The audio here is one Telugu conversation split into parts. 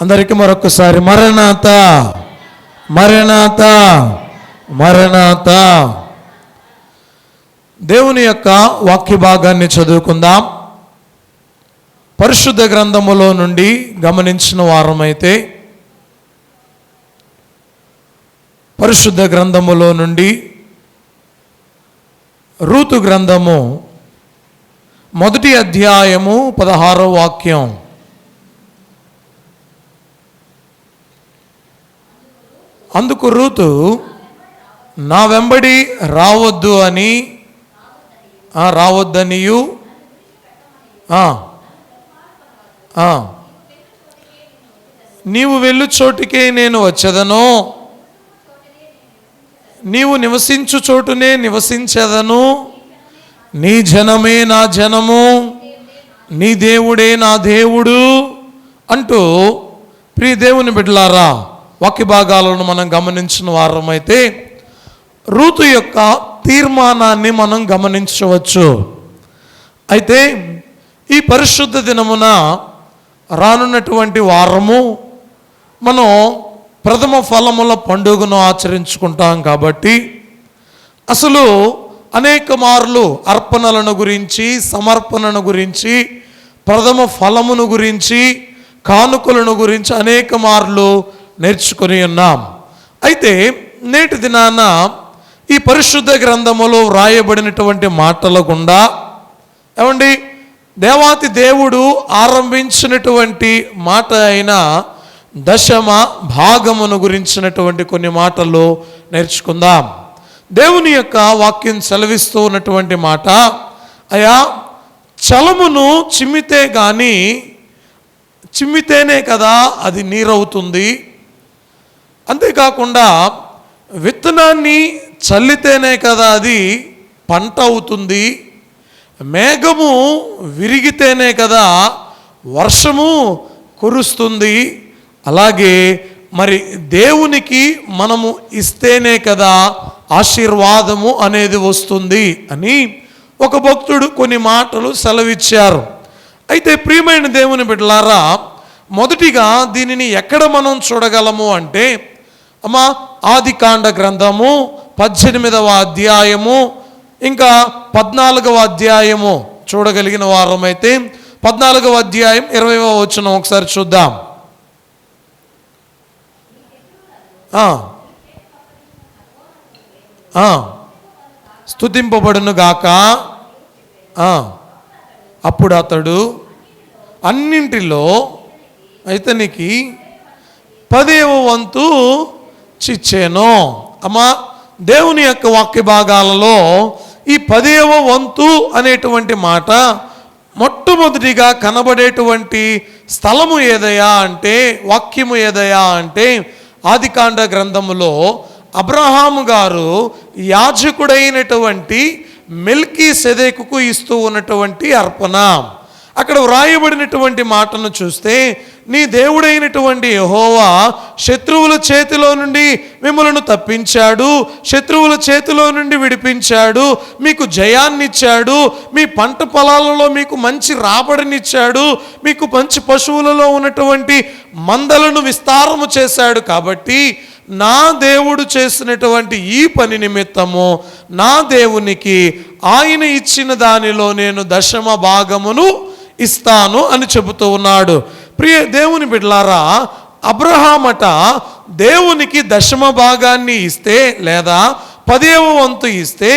అందరికీ మరొకసారి మరణాత మరణాత మరణాత. దేవుని యొక్క వాక్య భాగాన్ని చదువుకుందాం. పరిశుద్ధ గ్రంథములో నుండి గమనించిన వారమైతే పరిశుద్ధ గ్రంథములో నుండి రూతు గ్రంథము 1వ అధ్యాయము 16వ వాక్యం. అందుకు రూతు నా వెంబడి రావద్దనియు నీవు వెళ్ళు చోటికే నేను వచ్చేదను, నీవు నివసించు చోటునే నివసించెదను, నీ జనమే నా జనము, నీ దేవుడే నా దేవుడు అంటూ ప్రియ దేవుని బిడ్డలారా, వాక్య భాగాలను మనం గమనించిన వారమైతే రూతు యొక్క తీర్మానాన్ని మనం గమనించవచ్చు. అయితే ఈ పరిశుద్ధ దినమున రానున్నటువంటి వారము మనం ప్రథమ ఫలముల పండుగను ఆచరించుకుంటాం. కాబట్టి అసలు అనేక మార్లు అర్పణలను గురించి, సమర్పణను గురించి, ప్రథమ ఫలమును గురించి, కానుకలను గురించి అనేక మార్లు నేర్చుకొని ఉన్నాం. అయితే నేటి దినాన ఈ పరిశుద్ధ గ్రంథములో వ్రాయబడినటువంటి మాటల గుండా ఏమండి దేవాతి దేవుడు ఆరంభించినటువంటి మాట అయిన దశమ భాగమును గురించినటువంటి కొన్ని మాటలు నేర్చుకుందాం. దేవుని యొక్క వాక్యం సెలవిస్తూ ఉన్నటువంటి మాట, అయా చలమును చిమ్మితేనే కదా అది నీరవుతుంది, అంతేకాకుండా విత్తనాన్ని చల్లితేనే కదా అది పంట అవుతుంది, మేఘము విరిగితేనే కదా వర్షము కురుస్తుంది, అలాగే మరి దేవునికి మనము ఇస్తేనే కదా ఆశీర్వాదము అనేది వస్తుంది అని ఒక భక్తుడు కొన్ని మాటలు సెలవిచ్చారు. అయితే ప్రియమైన దేవుని బిడ్డలారా, మొదటిగా దీనిని ఎక్కడ మనం చూడగలము అంటే ఆదికాండ గ్రంథము 18వ అధ్యాయము ఇంకా 14వ అధ్యాయము చూడగలిగిన వారమైతే 14వ అధ్యాయం 20వ వచనం ఒకసారి చూద్దాం. స్తుతింపబడును గాక, అప్పుడు అతడు అన్నింటిలో ఇతనికి 10వ వంతు చిచ్చాను. దేవుని యొక్క వాక్య భాగాలలో ఈ 10వ వంతు అనేటువంటి మాట మొట్టమొదటిగా కనబడేటువంటి స్థలము ఏదయా అంటే, వాక్యము ఏదయా అంటే ఆదికాండ గ్రంథములో అబ్రహాము గారు యాజకుడైనటువంటి మెల్కీసెదెకుకు ఇస్తూ ఉన్నటువంటి అర్పణ. అక్కడ వ్రాయబడినటువంటి మాటను చూస్తే, నీ దేవుడైనటువంటి యెహోవా శత్రువుల చేతిలో నుండి మిమ్మలను తప్పించాడు, శత్రువుల చేతిలో నుండి విడిపించాడు, మీకు జయాన్నిచ్చాడు, మీ పంట పొలాలలో మీకు మంచి రాబడినిచ్చాడు, మీకు మంచి పశువులలో ఉన్నటువంటి మందలను విస్తారము చేశాడు. కాబట్టి నా దేవుడు చేసినటువంటి ఈ పని నిమిత్తము నా దేవునికి ఆయన ఇచ్చిన దానిలో నేను దశమ భాగమును ఇస్తాను అని చెబుతూ ఉన్నాడు. ప్రియ దేవుని బిడ్డలారా, అబ్రహామట దేవునికి దశమ భాగాన్ని ఇస్తే లేదా 10వ వంతు ఇస్తే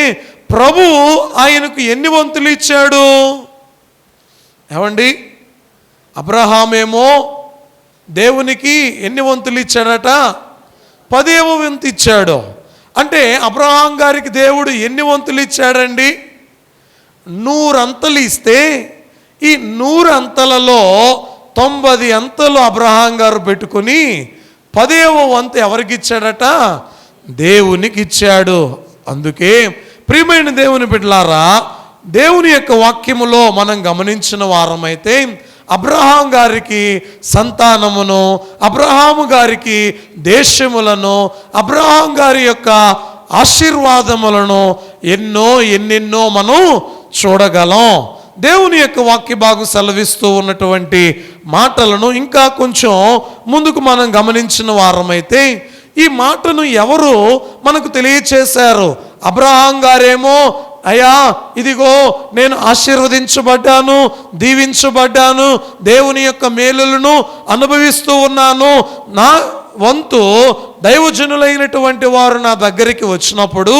ప్రభువు ఆయనకు ఎన్ని వంతులు ఇచ్చాడు? ఏమండి, అబ్రహామేమో దేవునికి ఎన్ని వంతులు ఇచ్చాడట? 10వ వంతు ఇచ్చాడు. అంటే అబ్రహాం గారికి దేవుడు ఎన్ని వంతులు ఇచ్చాడండి? 100 అంతలు ఇస్తే ఈ 100 అంతలలో 90 అంతలు అబ్రహాం గారు పెట్టుకుని 10వ వంతు ఎవరికి ఇచ్చాడట? దేవునికి ఇచ్చాడు. అందుకే ప్రియమైన దేవుని బిడ్డలారా, దేవుని యొక్క వాక్యములో మనం గమనించిన వారమైతే అబ్రహాం గారికి సంతానమును, అబ్రహాము గారికి దేశములను, అబ్రహాం గారి యొక్క ఆశీర్వాదములను ఎన్నెన్నో మనం చూడగలం. దేవుని యొక్క వాక్య భాగం సెలవిస్తూ ఉన్నటువంటి మాటలను ఇంకా కొంచెం ముందుకు మనం గమనించిన వారమైతే ఈ మాటను ఎవరు మనకు తెలియచేశారు? అబ్రహాం గారేమో, అయ్యా ఇదిగో నేను ఆశీర్వదించబడ్డాను, దీవించబడ్డాను, దేవుని యొక్క మేలులను అనుభవిస్తూ ఉన్నాను, నా వంతు దైవజనులైనటువంటి వారు నా దగ్గరికి వచ్చినప్పుడు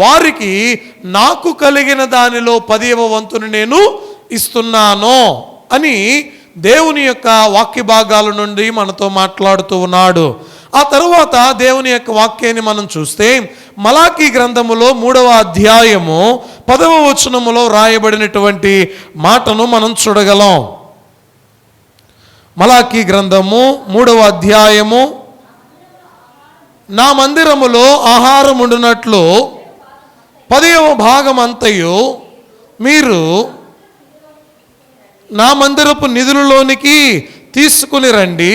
వారికి నాకు కలిగిన దానిలో 10వ వంతును నేను ఇస్తున్నాను అని దేవుని యొక్క వాక్య భాగాల నుండి మనతో మాట్లాడుతూ ఉన్నాడు. ఆ తరువాత దేవుని యొక్క వాక్యాన్ని మనం చూస్తే మలాకీ గ్రంథములో 3వ అధ్యాయము 10వ వచనములో రాయబడినటువంటి మాటను మనం చూడగలం. మలాకీ గ్రంథము 3వ అధ్యాయము, నా మందిరములో ఆహారం ఉండునట్లు 10వ భాగమంతయు మీరు నా మందిరపు నిధులలోనికి తీసుకుని రండి.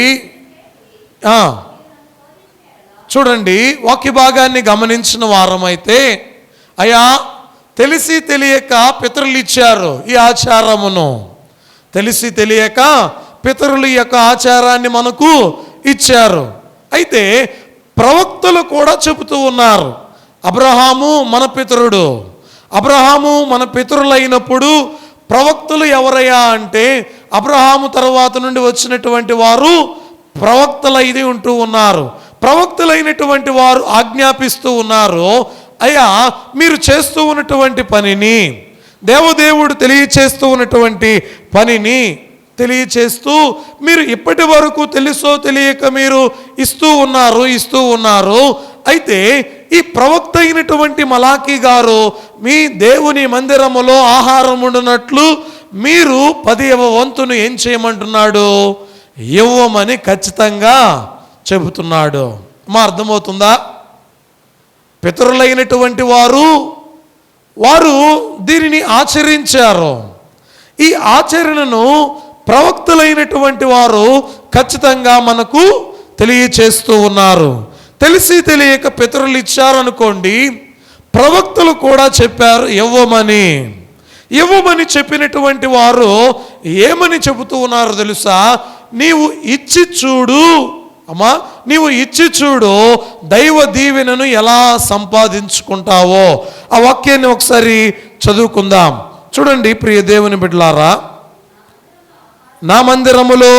చూడండి, వాక్య భాగాన్ని గమనించిన వారమైతే, అయ్యా తెలిసి తెలియక పితరులు ఇచ్చారు ఈ ఆచారమును, తెలిసి తెలియక పితరుల యొక్క ఆచారాన్ని మనకు ఇచ్చారు. అయితే ప్రవక్తలు కూడా చెబుతూ ఉన్నారు, అబ్రహాము మన పితరుడు. అబ్రహాము మన పితరులైనప్పుడు ప్రవక్తలు ఎవరయ్యా అంటే అబ్రహాము తర్వాత నుండి వచ్చినటువంటి వారు ప్రవక్తలైది ఉంటూ ఉన్నారు. ప్రవక్తలైనటువంటి వారు ఆజ్ఞాపిస్తూ ఉన్నారు, అయ్యా మీరు చేస్తూ ఉన్నటువంటి పనిని, దేవదేవుడు తెలియచేస్తూ ఉన్నటువంటి పనిని తెలియచేస్తూ మీరు ఇప్పటి వరకు తెలుసో తెలియక మీరు ఇస్తూ ఉన్నారు. అయితే ఈ ప్రవక్త అయినటువంటి మలాకీ గారు మీ దేవుని మందిరములో ఆహారం ఉండునట్లు మీరు 10వ వంతును ఏం చేయమంటున్నాడు? ఇవ్వమని ఖచ్చితంగా చెబుతున్నాడు. మా అర్థమవుతుందా? పితరులైనటువంటి వారు దీనిని ఆచరించారు. ఈ ఆచరణను ప్రవక్తలైనటువంటి వారు ఖచ్చితంగా మనకు తెలియచేస్తూ ఉన్నారు. తెలిసి తెలియక పితరులు ఇచ్చారనుకోండి, ప్రవక్తలు కూడా చెప్పారు ఇవ్వమని చెప్పినటువంటి వారు ఏమని చెబుతూ ఉన్నారు తెలుసా? నీవు ఇచ్చి చూడు అమ్మా, నీవు ఇచ్చి చూడు దైవ దీవెనను ఎలా సంపాదించుకుంటావో. ఆ వాక్యాన్ని ఒకసారి చదువుకుందాం. చూడండి ప్రియ దేవుని బిడ్డలారా, నా మందిరములో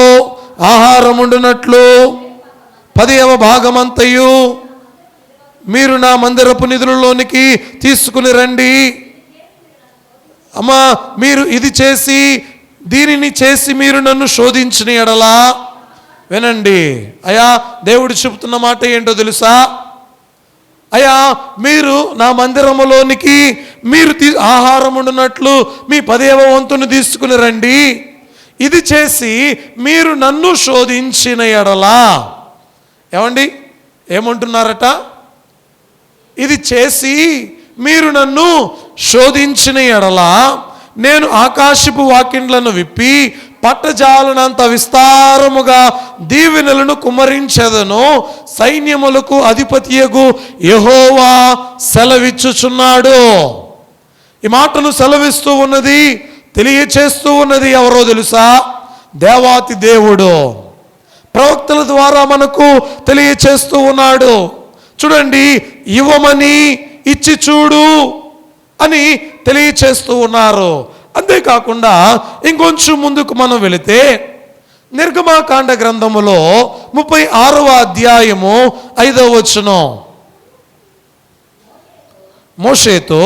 ఆహారం ఉండునట్లు 10వ భాగమంతయు మీరు నా మందిరపు నిధులలోనికి తీసుకుని రండి. అమ్మా మీరు ఇది చేసి దీనిని చేసి మీరు నన్ను శోధించిన ఎడలా, వినండి అయ్యా దేవుడు చెబుతున్న మాట ఏంటో తెలుసా? అయ్యా మీరు నా మందిరములోనికి మీరు ఆహారం ఉండునట్లు మీ 10వ వంతును తీసుకుని రండి. ఇది చేసి మీరు నన్ను శోధించిన ఎడలా, ఏమండి ఏమంటున్నారట? ఇది చేసి మీరు నన్ను శోధించిన ఎడలా నేను ఆకాశపు వాకిండ్లను విప్పి పట్టజాలనంత విస్తారముగా దీవెనలను కుమ్మరించెదను, సైన్యములకు అధిపతియగు యెహోవా సెలవిచ్చుచున్నాడు. ఈ మాటను సెలవిస్తూ ఉన్నది, తెలియచేస్తూ ఉన్నది ఎవరో తెలుసా? దేవాతి దేవుడు ప్రవక్తల ద్వారా మనకు తెలియచేస్తూ ఉన్నాడు. చూడండి, ఇవ్వమని ఇచ్చి చూడు అని తెలియచేస్తూ ఉన్నారు. అంతేకాకుండా ఇంకొంచెం ముందుకు మనం వెళితే నిర్గమాకాండ గ్రంథములో 36వ అధ్యాయము 5వ వచనం, మోషేతో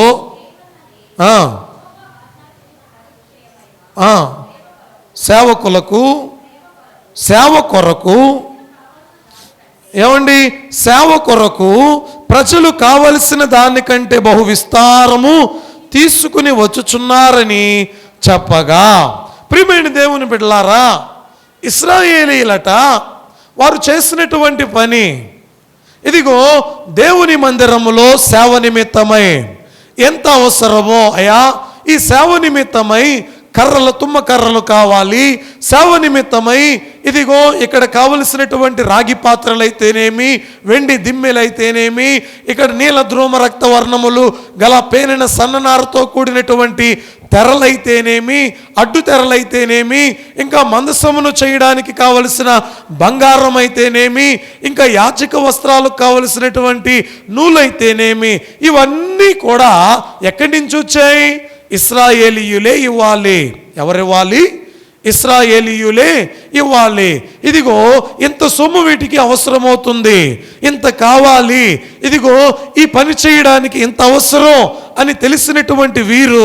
సేవ కొరకు ఏమండి, సేవ కొరకు ప్రజలు కావలసిన దానికంటే బహు విస్తారము తీసుకుని వచ్చుచున్నారని చెప్పగా, ప్రియమైన దేవుని బిడ్డలారా, ఇశ్రాయేలీలట వారు చేసినటువంటి పని ఇదిగో దేవుని మందిరములో సేవ నిమిత్తమై ఎంత అవసరమో, అయ్యా ఈ సేవ నిమిత్తమై కర్రలు, తుమ్మ కర్రలు కావాలి. సేవ నిమిత్తమై ఇదిగో ఇక్కడ కావలసినటువంటి రాగి పాత్రలైతేనేమి, వెండి దిమ్మెలైతేనేమి, ఇక్కడ నీల ధ్రుమ రక్త వర్ణములు గల పేనిన సన్ననారతో కూడినటువంటి తెరలైతేనేమి, అడ్డు తెరలైతేనేమి, ఇంకా మందసమును చేయడానికి కావలసిన బంగారం అయితేనేమి, ఇంకా యాచక వస్త్రాలకు కావలసినటువంటి నూలైతేనేమి, ఇవన్నీ కూడా ఎక్కడి నుంచి వచ్చాయి? ఇశ్రాయేలీయులే ఇవ్వాలి. ఎవరివ్వాలి? ఇశ్రాయేలీయులే ఇవ్వాలి. ఇదిగో ఇంత సొమ్ము వీటికి అవసరమవుతుంది, ఇంత కావాలి, ఇదిగో ఈ పని చేయడానికి ఇంత అవసరం అని తెలిసినటువంటి వీరు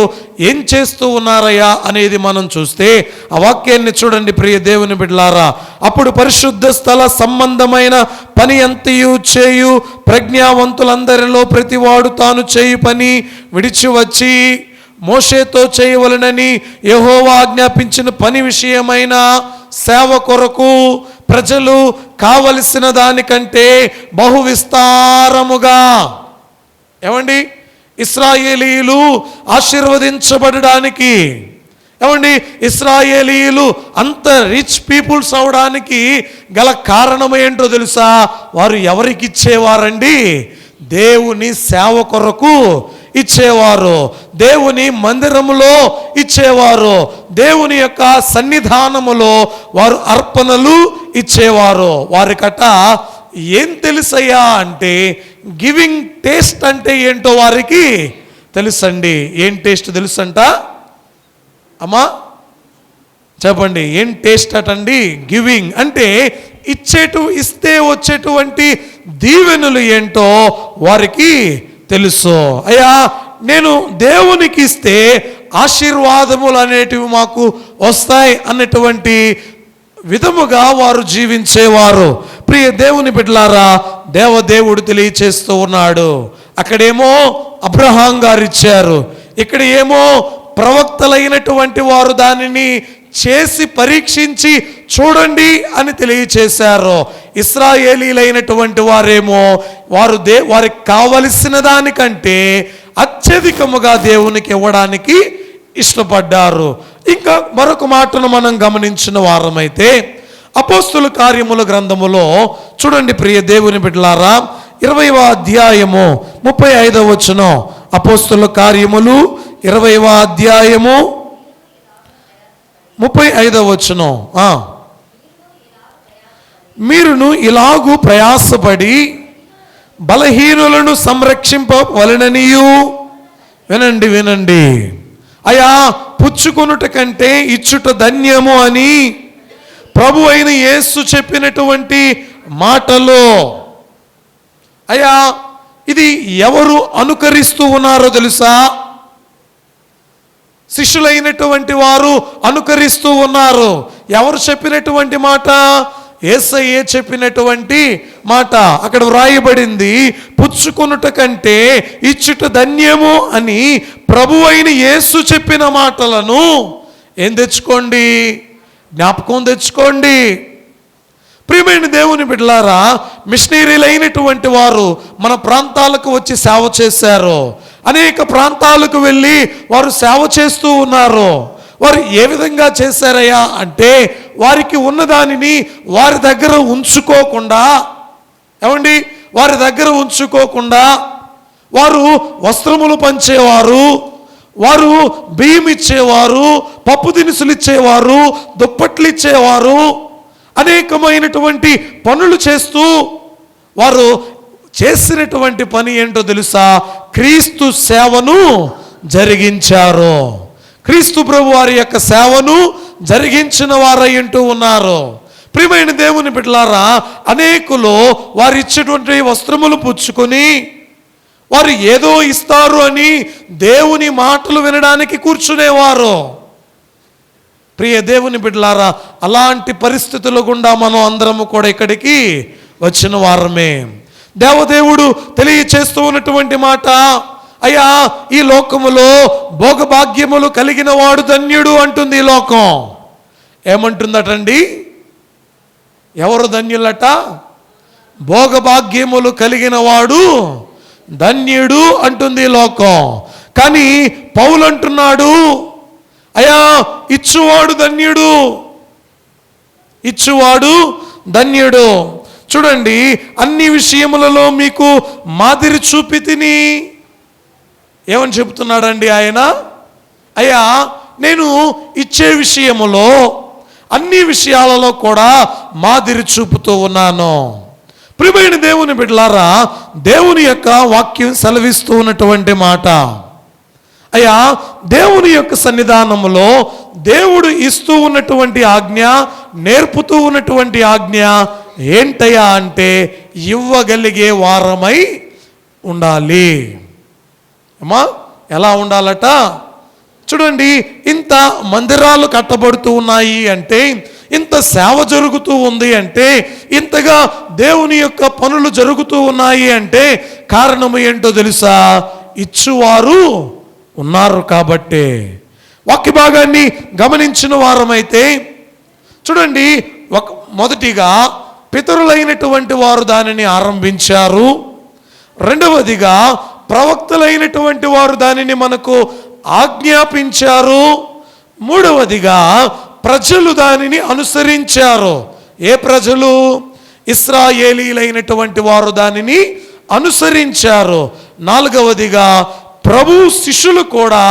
ఏం చేస్తూ ఉన్నారయ్యా అనేది మనం చూస్తే ఆ వాక్యాన్ని చూడండి ప్రియ దేవుని బిడ్డలారా. అప్పుడు పరిశుద్ధ స్థల సంబంధమైన పని అంతయు చేయు ప్రజ్ఞావంతులందరిలో ప్రతివాడు తాను చేయు పని విడిచి వచ్చి మోషేతో చేయవలనని యెహోవా ఆజ్ఞాపించిన పని విషయమైన సేవ కొరకు ప్రజలు కావలసిన దానికంటే బహు విస్తారముగా, ఏమండి, ఇశ్రాయేలీయులు ఆశీర్వదించబడడానికి, ఏమండి, ఇశ్రాయేలీయులు అంత రిచ్ పీపుల్స్ అవడానికి గల కారణం ఏంటో తెలుసా? వారు ఎవరికి ఇచ్చేవారండి? దేవుని సేవ కొరకు ఇచ్చేవారు, దేవుని మందిరములో ఇచ్చేవారు, దేవుని యొక్క సన్నిధానములో వారు అర్పణలు ఇచ్చేవారు. వారికట ఏం తెలుసయ్యా అంటే గివింగ్ టేస్ట్ అంటే ఏంటో వారికి తెలుసండి. ఏం టేస్ట్ తెలుసంట అమ్మా? చెప్పండి, ఏం టేస్ట్ అటండి? గివింగ్ అంటే ఇస్తే వచ్చేటువంటి దీవెనలు ఏంటో వారికి తెలుసు. అయ్యా, నేను దేవునికి ఇస్తే ఆశీర్వాదములు అనేటివి మాకు వస్తాయి అన్నటువంటి విధముగా వారు జీవించేవారు. ప్రియ దేవుని బిడ్డలారా, దేవదేవుడు తెలియచేస్తూ ఉన్నాడు. అక్కడేమో అబ్రహాం గారు ఇచ్చారు, ఇక్కడ ఏమో ప్రవక్తలైనటువంటి వారు దానిని చేసి పరీక్షించి చూడండి అని తెలియచేశారు. ఇశ్రాయేలీలైనటువంటి వారేమో వారికి కావలసిన దానికంటే అత్యధికముగా దేవునికి ఇవ్వడానికి ఇష్టపడ్డారు. ఇంకా మరొక మాటను మనం గమనించిన వారమైతే అపోస్తుల కార్యముల గ్రంథములో చూడండి ప్రియ దేవుని బిడ్డలారా, 20వ అధ్యాయము 35వ వచనం. అపోస్తుల కార్యములు 20వ అధ్యాయము 35వ వచనం. మీరును ఇలాగూ ప్రయాసపడి బలహీనులను సంరక్షింపవలెననియు. వినండి వినండి, అయా, పుచ్చుకొనుట కంటే ఇచ్చుట ధన్యము అని ప్రభు అయిన యేసు చెప్పినటువంటి మాటలు. అయ్యా, ఇది ఎవరు అనుకరిస్తూ ఉన్నారో తెలుసా? శిష్యులైనటువంటి వారు అనుకరిస్తూ ఉన్నారు. ఎవరు చెప్పినటువంటి మాట? యేసయ్యే చెప్పినటువంటి మాట. అక్కడ వ్రాయబడింది, పుచ్చుకొనుట కంటే ఇచ్చుట ధన్యము అని ప్రభు అయిన యేసు చెప్పిన మాటలను ఏం తెచ్చుకోండి? జ్ఞాపకం తెచ్చుకోండి. ప్రియమైన దేవుని బిడ్డలారా, మిషనరీలైనటువంటి వారు మన ప్రాంతాలకు వచ్చి సేవ చేశారు. అనేక ప్రాంతాలకు వెళ్ళి వారు సేవ చేస్తూ ఉన్నారు. వారు ఏ విధంగా చేశారయ్యా అంటే వారికి ఉన్నదానిని వారి దగ్గర ఉంచుకోకుండా, ఏమండి, వారి దగ్గర ఉంచుకోకుండా వారు వస్త్రములు పంచేవారు, వారు బియ్యం ఇచ్చేవారు, పప్పు దినుసులు ఇచ్చేవారు, దుప్పట్లు ఇచ్చేవారు, అనేకమైనటువంటి పనులు చేస్తూ వారు చేసినటువంటి పని ఏంటో తెలుసా? క్రీస్తు సేవను జరిగించారు. క్రీస్తు ప్రభు వారి యొక్క సేవను జరిగించిన వారై ఉంటూ ఉన్నారు. ప్రియమైన దేవుని బిడ్డలారా, అనేకులు వారు ఇచ్చేటువంటి వస్త్రములు పుచ్చుకొని వారు ఏదో ఇస్తారు అని దేవుని మాటలు వినడానికి కూర్చునేవారు. ప్రియ దేవుని బిడ్డలారా, అలాంటి పరిస్థితుల గుండా మనం అందరము కూడా ఇక్కడికి వచ్చిన వారమే. దేవదేవుడు తెలియచేస్తూ ఉన్నటువంటి మాట, అయ్యా, ఈ లోకములో భోగభాగ్యములు కలిగిన వాడు ధన్యుడు అంటుంది ఈ లోకం. ఏమంటుందటండి? ఎవరు ధన్యులట? భోగభాగ్యములు కలిగిన వాడు ధన్యుడు అంటుంది ఈ లోకం. కానీ పౌలు అంటున్నాడు, అయా ఇచ్చువాడు ధన్యుడు, ఇచ్చువాడు ధన్యుడు. చూడండి, అన్ని విషయములలో మీకు మాదిరి చూపి తిని. ఏమని చెబుతున్నాడండి ఆయన? అయ్యా నేను ఇచ్చే విషయములో అన్ని విషయాలలో కూడా మాదిరి చూపుతూ ఉన్నాను. ప్రియమైన దేవుని బిడ్డలారా, దేవుని యొక్క వాక్యం సెలవిస్తూ ఉన్నటువంటి మాట, అయ్యా దేవుని యొక్క సన్నిధానములో దేవుడు ఇస్తూ ఉన్నటువంటి ఆజ్ఞ, నేర్పుతూ ఉన్నటువంటి ఆజ్ఞ ఏంటయ్యా అంటే ఇవ్వగలిగే వారమై ఉండాలి. అమ్మా ఎలా ఉండాలట? చూడండి, ఇంత మందిరాలు కట్టబడుతూ ఉన్నాయి అంటే, ఇంత సేవ జరుగుతూ ఉంది అంటే, ఇంతగా దేవుని యొక్క పనులు జరుగుతూ ఉన్నాయి అంటే కారణం ఏంటో తెలుసా? ఇచ్చువారు ఉన్నారు కాబట్టే. వాక్య భాగాన్ని గమనించిన వారమైతే చూడండి, మొదటిగా పితరులైనటువంటి వారు దానిని ఆరంభించారు. రెండవదిగా ప్రవక్తలైనటువంటి వారు దానిని మనకు ఆజ్ఞాపించారు. మూడవదిగా ప్రజలు దానిని అనుసరించారు. ఏ ప్రజలు? ఇశ్రాయేలీలైనటువంటి వారు దానిని అనుసరించారు. నాలుగవదిగా ప్రభు శిష్యులు కూడా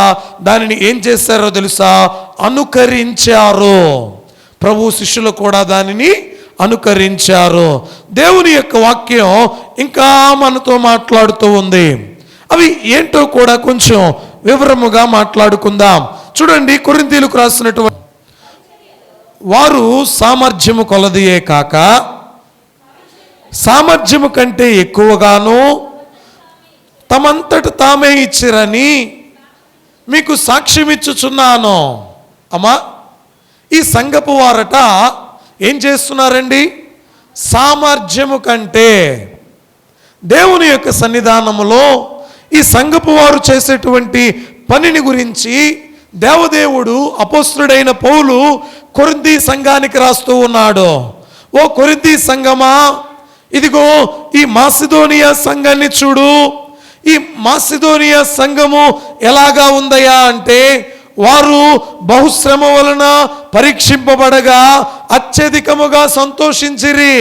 దానిని ఏం చేశారో తెలుసా? అనుకరించారు. ప్రభు శిష్యులు కూడా దానిని అనుకరించారు. దేవుని యొక్క వాక్యం ఇంకా మనతో మాట్లాడుతూ ఉంది. అవి ఏంటో కూడా కొంచెం వివరముగా మాట్లాడుకుందాం. చూడండి, కొరింథీయులకు రాసినటువంటి వారు సామర్థ్యము కొలదియే కాక సామర్థ్యము కంటే ఎక్కువగాను తమంతట తామే ఇచ్చిరని మీకు సాక్ష్యం ఇచ్చుచున్నాను. అమ్మా, ఈ సంఘపు వారట ఏం చేస్తున్నారండి? సామర్థ్యము కంటే దేవుని యొక్క సన్నిధానములో ఈ సంఘపు వారు చేసేటువంటి పనిని గురించి దేవదేవుడు అపోస్తలుడైన పౌలు కొరింథీ సంఘానికి రాస్తూ ఉన్నాడు. ఓ కొరింథీ సంఘమా, ఇదిగో ఈ మాసిదోనియా సంఘాన్ని చూడు. ఈ మాసిదోనియా సంఘము ఎలాగా ఉందయా అంటే, వారు బహుశ్రమ వలన పరీక్షింపబడగా అత్యధికముగా సంతోషించిరి.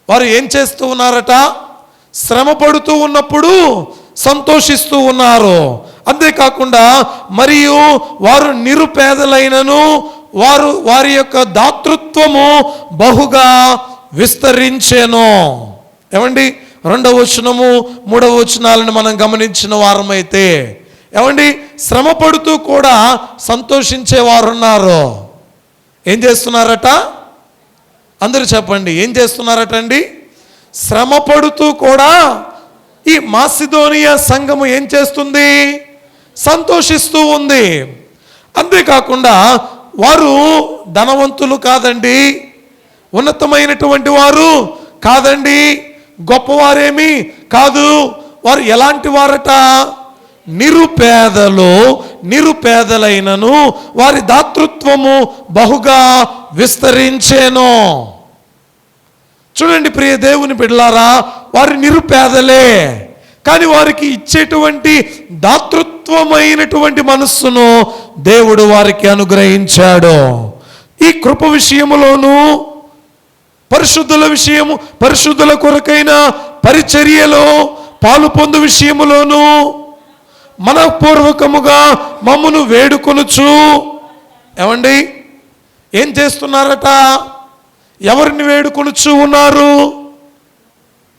వారు ఏం చేస్తూ ఉన్నారట? శ్రమ పడుతూ ఉన్నప్పుడు సంతోషిస్తూ ఉన్నారు. అంతేకాకుండా మరియు వారు నిరుపేదలైనను వారి యొక్క దాతృత్వము బహుగా విస్తరించెను. ఏమండి, 2వ వచనము 3వ వచనాలను మనం గమనించిన వారమైతే, ఏమండి, శ్రమ పడుతూ కూడా సంతోషించే వారు ఉన్నారు. ఏం చేస్తున్నారట? అందరూ చెప్పండి, ఏం చేస్తున్నారట అండి? శ్రమ పడుతూ కూడా ఈ మాసిదోనియా సంఘము ఏం చేస్తుంది? సంతోషిస్తూ ఉంది. అంతేకాకుండా వారు ధనవంతులు కాదండి, ఉన్నతమైనటువంటి వారు కాదండి, గొప్పవారేమీ కాదు. వారు ఎలాంటి వారట? నిరుపేదలైనను వారి దాతృత్వము బహుగా విస్తరించేను. చూడండి ప్రియ దేవుని బిడ్డలారా, వారి నిరుపేదలే, కానీ వారికి ఇచ్చేటువంటి దాతృత్వమైనటువంటి మనస్సును దేవుడు వారికి అనుగ్రహించాడు. ఈ కృప విషయములోను, పరిశుద్ధుల కొరకైన పరిచర్యలో పాలు పొందు విషయములోను మనపూర్వకముగా మమ్మను వేడుకొనుచు. ఏమండి, ఏం చేస్తున్నారట? ఎవరిని వేడుకొనుచు ఉన్నారు?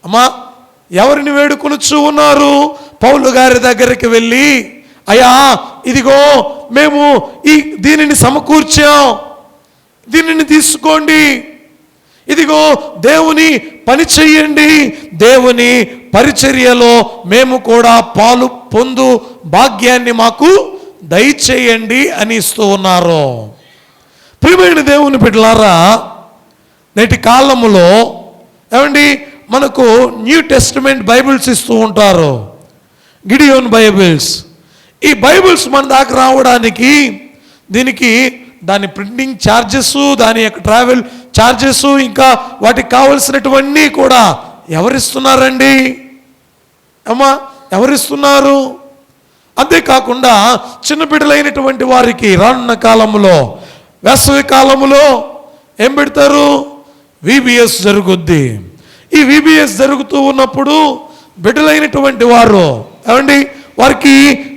అమ్మా, ఎవరిని వేడుకొనుచు ఉన్నారు? పౌలు గారి దగ్గరికి వెళ్ళి, అయ్యా ఇదిగో మేము దీనిని సమకూర్చాం, దీనిని తీసుకోండి, ఇదిగో దేవుని పని చెయ్యండి, దేవుని పరిచర్యలో మేము కూడా పాలు పొందు భాగ్యాన్ని మాకు దయచేయండి అని ఇస్తూ ఉన్నారు. ప్రియమైన దేవుని బిడ్డలారా, నేటి కాలములో ఏమండి మనకు న్యూ టెస్టిమెంట్ బైబిల్స్ ఇస్తూ ఉంటారు, గిడియోన్ బైబిల్స్. ఈ బైబిల్స్ మన దాకా రావడానికి దీనికి దాని ప్రింటింగ్ ఛార్జెస్, దాని యొక్క ట్రావెల్ ఛార్జెస్, ఇంకా వాటికి కావలసినటువన్నీ కూడా ఎవరిస్తున్నారండి? అమ్మా, ఎవరిస్తున్నారు? అంతేకాకుండా చిన్న బిడ్డలైనటువంటి వారికి రానున్న కాలంలో వేసవి కాలంలో ఏం పెడతారు? విబిఎస్ జరుగుద్ది. ఈ విబిఎస్ జరుగుతూ ఉన్నప్పుడు బిడ్డలైనటువంటి వారు ఏమండి వారికి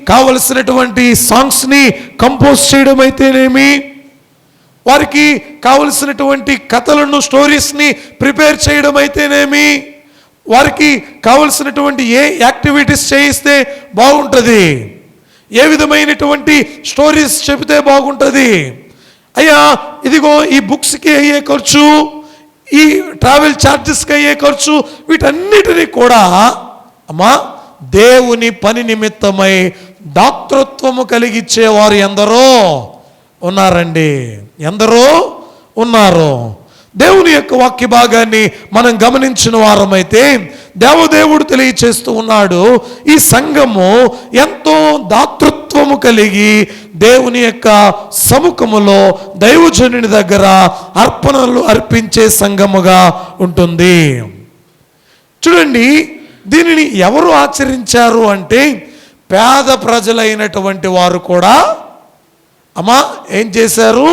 కావలసినటువంటి సాంగ్స్ని కంపోజ్ చేయడం అయితేనేమి, వారికి కావలసినటువంటి కథలను స్టోరీస్ని ప్రిపేర్ చేయడం అయితేనేమి, వారికి కావలసినటువంటి ఏ యాక్టివిటీస్ చేయిస్తే బాగుంటుంది, ఏ విధమైనటువంటి స్టోరీస్ చెబితే బాగుంటుంది, అయ్యా ఇదిగో ఈ బుక్స్కి అయ్యే ఖర్చు, ఈ ట్రావెల్ ఛార్జెస్కి అయ్యే ఖర్చు, వీటన్నిటినీ కూడా అమ్మా దేవుని పని నిమిత్తమై దాతృత్వము కలిగించేవారు ఎందరో ఉన్నారండి. ఎందరో ఉన్నారు. దేవుని యొక్క వాక్య భాగాన్ని మనం గమనించిన వారమైతే దేవదేవుడు తెలియచేస్తూ ఉన్నాడు, ఈ సంఘము ఎంతో దాతృత్వము కలిగి దేవుని యొక్క సముఖములో దైవజనుని దగ్గర అర్పణలు అర్పించే సంఘముగా ఉంటుంది. చూడండి, దీనిని ఎవరు ఆచరించారు అంటే పేద ప్రజలైనటువంటి వారు కూడా అమ్మా ఏం చేశారు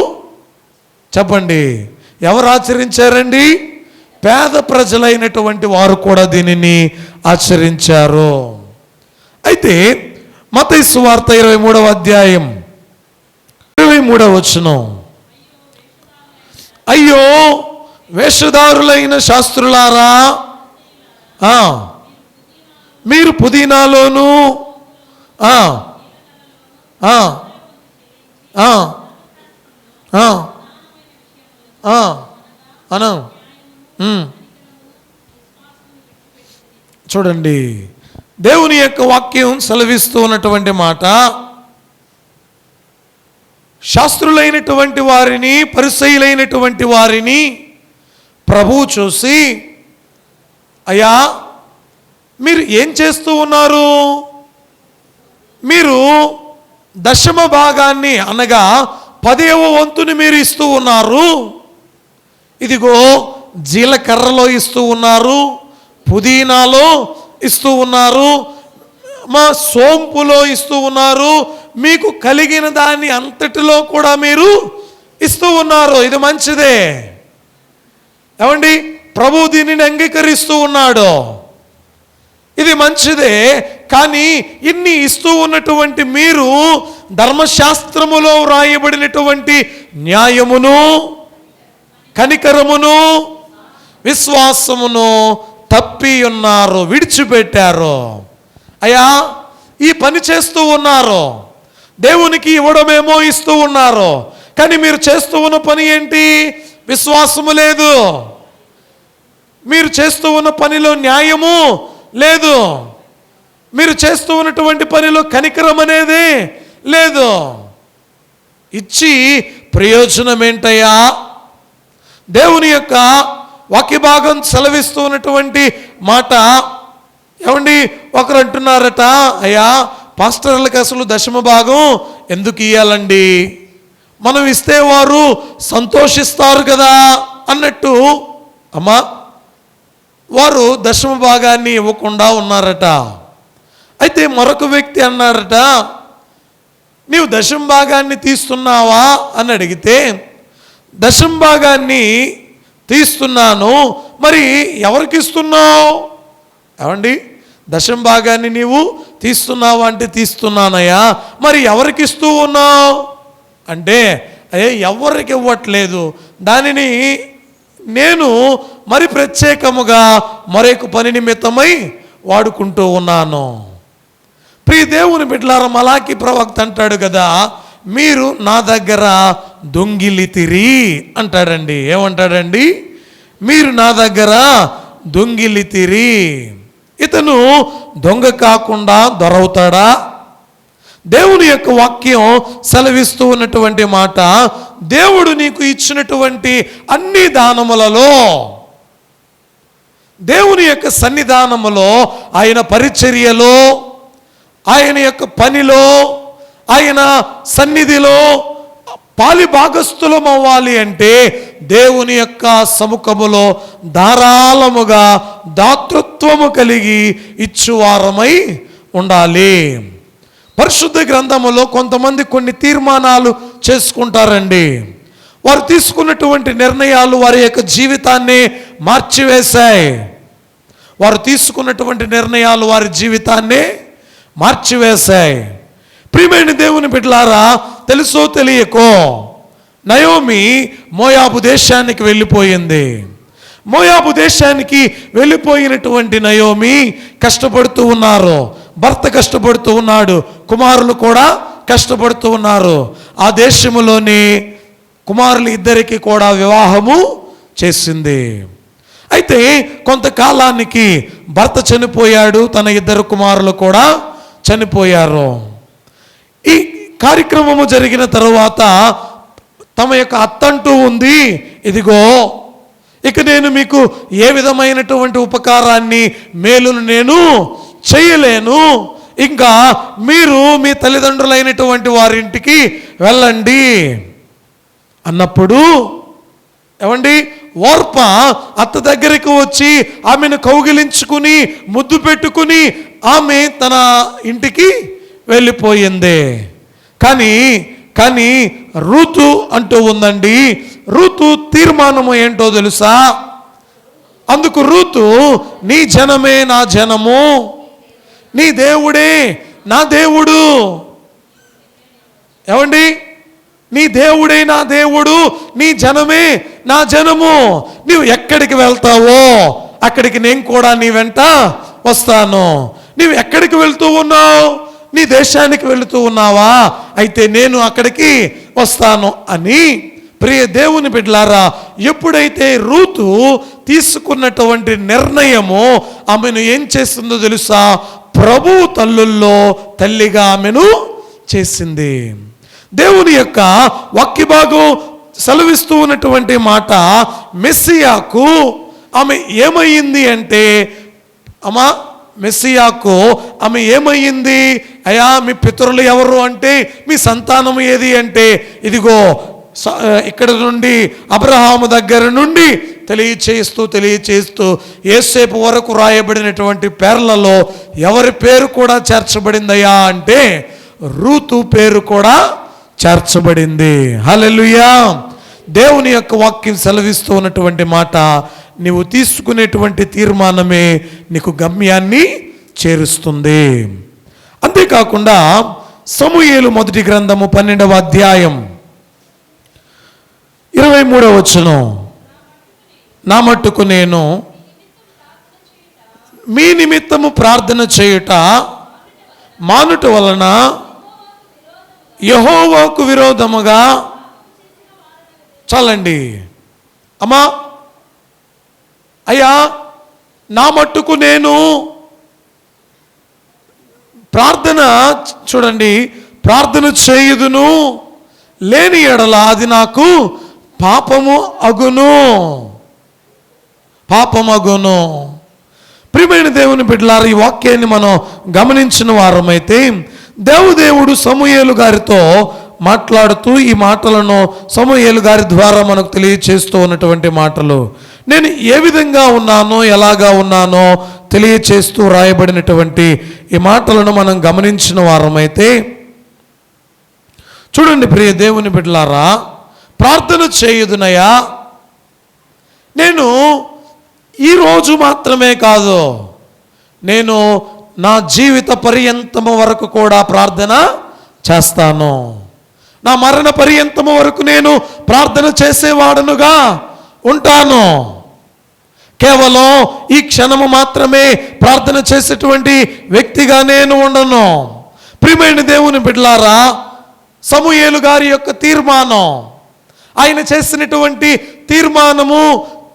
చెప్పండి? ఎవరు ఆచరించారండి? పేద ప్రజలైనటువంటి వారు కూడా దీనిని ఆచరించారు. అయితే మత్తయి సువార్త 23వ అధ్యాయం 23వ వచనం, అయ్యో వేషధారులైన శాస్త్రులారా, మీరు పుదీనాలోను అను చూడండి, దేవుని యొక్క వాక్యం సెలవిస్తూ ఉన్నటువంటి మాట, శాస్త్రులైనటువంటి వారిని పరిసయ్యులైనటువంటి వారిని ప్రభువు చూసి, అయ్యా మీరు ఏం చేస్తూ ఉన్నారు? మీరు దశమ భాగాన్ని అనగా 10వ వంతుని మీరు ఇస్తూ ఉన్నారు. ఇదిగో జీలకర్రలో ఇస్తూ ఉన్నారు, పుదీనాలో ఇస్తూ ఉన్నారు, మా సోంపులో ఇస్తూ ఉన్నారు, మీకు కలిగిన దాన్ని అంతటిలో కూడా మీరు ఇస్తూ ఉన్నారు. ఇది మంచిదే. ఏమండి, ప్రభు దీనిని అంగీకరిస్తూ ఉన్నాడు. ఇది మంచిదే. కానీ ఇన్ని ఇస్తూ ఉన్నటువంటి మీరు ధర్మశాస్త్రములో వ్రాయబడినటువంటి న్యాయమును, కనికరమును, విశ్వాసమును తప్పి ఉన్నారు, విడిచిపెట్టారు. అయ్యా ఈ పని చేస్తూ ఉన్నారు, దేవునికి ఇవ్వడమేమో ఇస్తూ ఉన్నారు, కానీ మీరు చేస్తూ ఉన్న పని ఏంటి? విశ్వాసము లేదు. మీరు చేస్తూ ఉన్న పనిలో న్యాయము లేదు. మీరు చేస్తూ ఉన్నటువంటి పనిలో కనికరం అనేది లేదు. ఇచ్చి ప్రయోజనం ఏంటయ్యా? దేవుని యొక్క వాక్య భాగం సెలవిస్తూ ఉన్నటువంటి మాట ఏమండి, ఒకరు అంటున్నారట, అయ్యా పాస్టర్లకు అసలు దశమ భాగం ఎందుకు ఇవ్వాలండి, మనం ఇస్తే వారు సంతోషిస్తారు కదా అన్నట్టు అమ్మా వారు దశమ భాగాన్ని ఇవ్వకుండా ఉన్నారట. అయితే మరొక వ్యక్తి అన్నారట, నీవు దశమ భాగాన్ని తీస్తున్నావా అని అడిగితే, దశమ భాగాన్ని తీస్తున్నాను, మరి ఎవరికి ఇస్తున్నావు? ఏమండి, దశమ భాగాన్ని నీవు తీస్తున్నావా అంటే తీస్తున్నానయ్యా, మరి ఎవరికి ఇస్తూ ఉన్నావు అంటే అయ్యే ఎవరికి ఇవ్వట్లేదు, దానిని నేను మరి ప్రత్యేకముగా మరొక పని నిమిత్తమై వాడుకుంటూ ఉన్నాను. ప్రియ దేవుని బిడ్డలారా, మలాకి ప్రవక్త అంటాడు కదా, మీరు నా దగ్గర దొంగిలితిరి అంటాడండి. ఏమంటాడండి? మీరు నా దగ్గర దొంగిలితిరి. ఇతను దొంగ కాకుండా దొరవుతాడా? దేవుని యొక్క వాక్యం సెలవిస్తూ ఉన్నటువంటి మాట, దేవుడు నీకు ఇచ్చినటువంటి అన్ని దానములలో, దేవుని యొక్క సన్నిధానములో, ఆయన పరిచర్యలో, ఆయన యొక్క పనిలో, ఆయన సన్నిధిలో పాలి భాగస్థులం అవ్వాలి అంటే దేవుని యొక్క సముఖములో ధారాళముగా దాతృత్వము కలిగి ఇచ్చువారమై ఉండాలి. పరిశుద్ధ గ్రంథములో కొంతమంది కొన్ని తీర్మానాలు చేసుకుంటారండి. వారు తీసుకున్నటువంటి నిర్ణయాలు వారి యొక్క జీవితాన్ని మార్చివేశాయి. వారు తీసుకున్నటువంటి నిర్ణయాలు వారి జీవితాన్ని మార్చివేశాయి. ప్రియమైన దేవుని బిడ్డలారా, తెలుసో తెలియకో నయోమి మోయాబు దేశానికి వెళ్ళిపోయింది. మోయాబు దేశానికి వెళ్ళిపోయినటువంటి నయోమి కష్టపడుతూ ఉన్నారు. భర్త కష్టపడుతూ ఉన్నాడు, కుమారులు కూడా కష్టపడుతూ ఉన్నారు. ఆ దేశములోని కుమారులు ఇద్దరికి కూడా వివాహము చేసింది. అయితే కొంతకాలానికి భర్త చనిపోయాడు, తన ఇద్దరు కుమారులు కూడా చనిపోయారు. ఈ కార్యక్రమము జరిగిన తరువాత తమ యొక్క అత్తంటూ ఉంది, ఇదిగో ఇక నేను మీకు ఏ విధమైనటువంటి ఉపకారాన్ని మేలును నేను చేయలేను, ఇంకా మీరు మీ తల్లిదండ్రులైనటువంటి వారింటికి వెళ్ళండి అన్నప్పుడు ఏమండి, ఓర్ప అత్త దగ్గరికి వచ్చి ఆమెను కౌగిలించుకుని ముద్దు పెట్టుకుని ఆమె తన ఇంటికి వెళ్ళిపోయింది. కానీ రూతు అంటూ ఉందండి. రూతు తీర్మానము ఏంటో తెలుసా? అందుకు రూతు, నీ జనమే నా జనము, నీ దేవుడే నా దేవుడు. ఏమండి, నీ దేవుడే నా దేవుడు, నీ జనమే నా జనము. నీవు ఎక్కడికి వెళ్తావో అక్కడికి నేను కూడా నీ వెంట వస్తాను. నీవు ఎక్కడికి వెళ్తూ ఉన్నావు? నీ దేశానికి వెళుతూ ఉన్నావా? అయితే నేను అక్కడికి వస్తాను అని. ప్రియ దేవుని బిడ్డలారా, ఎప్పుడైతే రూతు తీసుకున్నటువంటి నిర్ణయము ఆమెను ఏం చేస్తుందో తెలుసా? ప్రభువు తల్లుల్లో తల్లిగా ఆమెను చేసింది. దేవుని యొక్క వాక్య భాగం సెలవిస్తూ ఉన్నటువంటి మాట, మెస్సియాకు ఆమె ఏమయ్యింది అంటే, అమ్మా మెస్సియాకు ఆమె ఏమయ్యింది? అయ్యా మీ పితరులు ఎవరు అంటే, మీ సంతానము ఏది అంటే, ఇదిగో ఇక్కడ నుండి అబ్రహాము దగ్గర నుండి తెలియచేస్తూ యోసేపు వరకు రాయబడినటువంటి పేర్లలో ఎవరి పేరు కూడా చేర్చబడిందయ్యా అంటే రూతు పేరు కూడా చేర్చబడింది. హల్లెలూయా. దేవుని యొక్క వాక్యం సెలవిస్తూ ఉన్నటువంటి మాట, నీవు తీసుకునేటువంటి తీర్మానమే నీకు గమ్యాన్ని చేరుస్తుంది. అంతేకాకుండా సమూయేలు మొదటి గ్రంథము 12వ అధ్యాయం 23వ వచనం, నా మట్టుకు నేను మీ నిమిత్తము ప్రార్థన చేయుట మానుట వలన యెహోవాకు విరోధముగా, చాలండి అమ్మా, అయ్యా నా మట్టుకు నేను ప్రార్థన, చూడండి, ప్రార్థన చేయుదును, లేని ఎడల అది నాకు పాపము అగును. ప్రియమైన దేవుని బిడ్డలారా, ఈ వాక్యాన్ని మనం గమనించిన వారమైతే దేవుడు సమూయేలు గారితో మాట్లాడుతూ ఈ మాటలను సమూయేలు గారి ద్వారా మనకు తెలియచేస్తూ ఉన్నటువంటి మాటలు, నేను ఏ విధంగా ఉన్నానో ఎలాగా ఉన్నానో తెలియచేస్తూ రాయబడినటువంటి ఈ మాటలను మనం గమనించిన వారమైతే, చూడండి ప్రియ దేవుని బిడ్డలారా, ప్రార్థన చేయుదునయ్యా, నేను ఈరోజు మాత్రమే కాదు, నేను నా జీవిత పర్యంతము వరకు కూడా ప్రార్థన చేస్తాను. నా మరణ పర్యంతము వరకు నేను ప్రార్థన చేసేవాడనుగా ఉంటాను. కేవలం ఈ క్షణము మాత్రమే ప్రార్థన చేసేటువంటి వ్యక్తిగా నేను ఉండను. ప్రియమైన దేవుని బిడ్డలారా, సమూయేలు గారి యొక్క తీర్మానం, ఆయన చేసినటువంటి తీర్మానము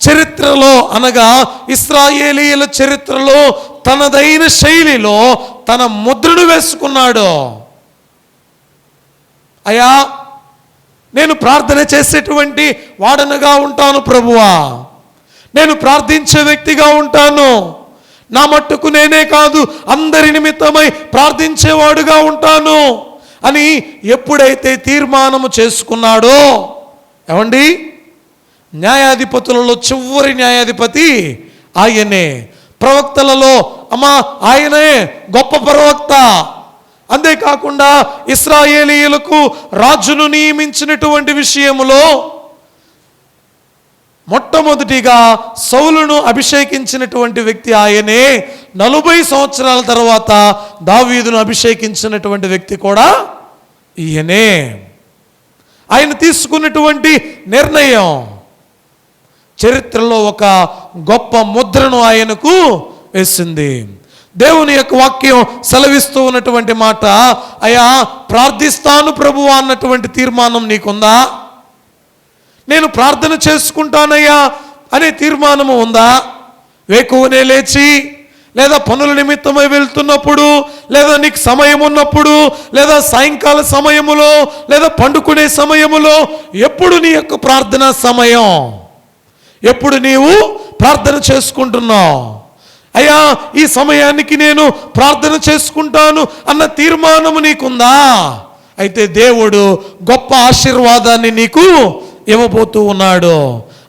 చరిత్రలో, అనగా ఇశ్రాయేలీయుల చరిత్రలో తనదైన శైలిలో తన ముద్రను వేసుకున్నాడు. అయ్యా నేను ప్రార్థన చేసేటువంటి వాడనుగా ఉంటాను ప్రభువా, నేను ప్రార్థించే వ్యక్తిగా ఉంటాను, నా మట్టుకు నేనే కాదు అందరి నిమిత్తమై ప్రార్థించేవాడుగా ఉంటాను అని ఎప్పుడైతే తీర్మానము చేసుకున్నాడో, ఏమండి, న్యాయాధిపతులలో చివరి న్యాయాధిపతి ఆయనే. ప్రవక్తలలో ఆయనే గొప్ప ప్రవక్త. అంతేకాకుండా ఇశ్రాయేలీయులకు రాజును నియమించినటువంటి విషయములో మొట్టమొదటిగా సౌలును అభిషేకించినటువంటి వ్యక్తి ఆయనే. 40 సంవత్సరాల తర్వాత దావీదును అభిషేకించినటువంటి వ్యక్తి కూడా ఈయనే. ఆయన తీసుకున్నటువంటి నిర్ణయం చరిత్రలో ఒక గొప్ప ముద్రను ఆయనకు వేసింది. దేవుని యొక్క వాక్యం సెలవిస్తూ ఉన్నటువంటి మాట, అయ్యా ప్రార్థిస్తాను ప్రభువా అన్నటువంటి తీర్మానం నీకుందా? నేను ప్రార్థన చేసుకుంటానయ్యా అనే తీర్మానము ఉందా? వేకువనే లేచి, లేదా పనుల నిమిత్తమై వెళ్తున్నప్పుడు, లేదా నీకు సమయం ఉన్నప్పుడు, లేదా సాయంకాల సమయములో, లేదా పండుకునే సమయములో, ఎప్పుడు నీ యొక్క ప్రార్థనా సమయం, ఎప్పుడు నీవు ప్రార్థన చేసుకుంటున్నావు? అయ్యా ఈ సమయానికి నేను ప్రార్థన చేసుకుంటాను అన్న తీర్మానము నీకుందా? అయితే దేవుడు గొప్ప ఆశీర్వాదాన్ని నీకు ఇవ్వబోతూ ఉన్నాడు.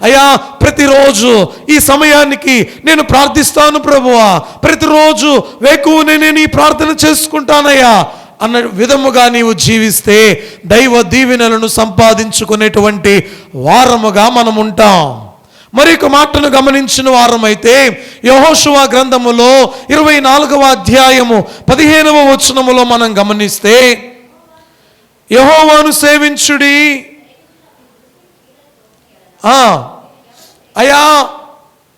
అయ్యా ప్రతిరోజు ఈ సమయానికి నేను ప్రార్థిస్తాను ప్రభువా, ప్రతిరోజు వేకువనే నేను ఈ ప్రార్థన చేసుకుంటానయ్యా అన్న విధముగా నీవు జీవిస్తే దైవ దీవెనలను సంపాదించుకునేటువంటి వారముగా మనం ఉంటాం. మరి ఒక మాటను గమనించిన వారమైతే యెహోషువ గ్రంథములో 24వ అధ్యాయము 15వ వచనములో మనం గమనిస్తే, యెహోవాను సేవించుడి, అయా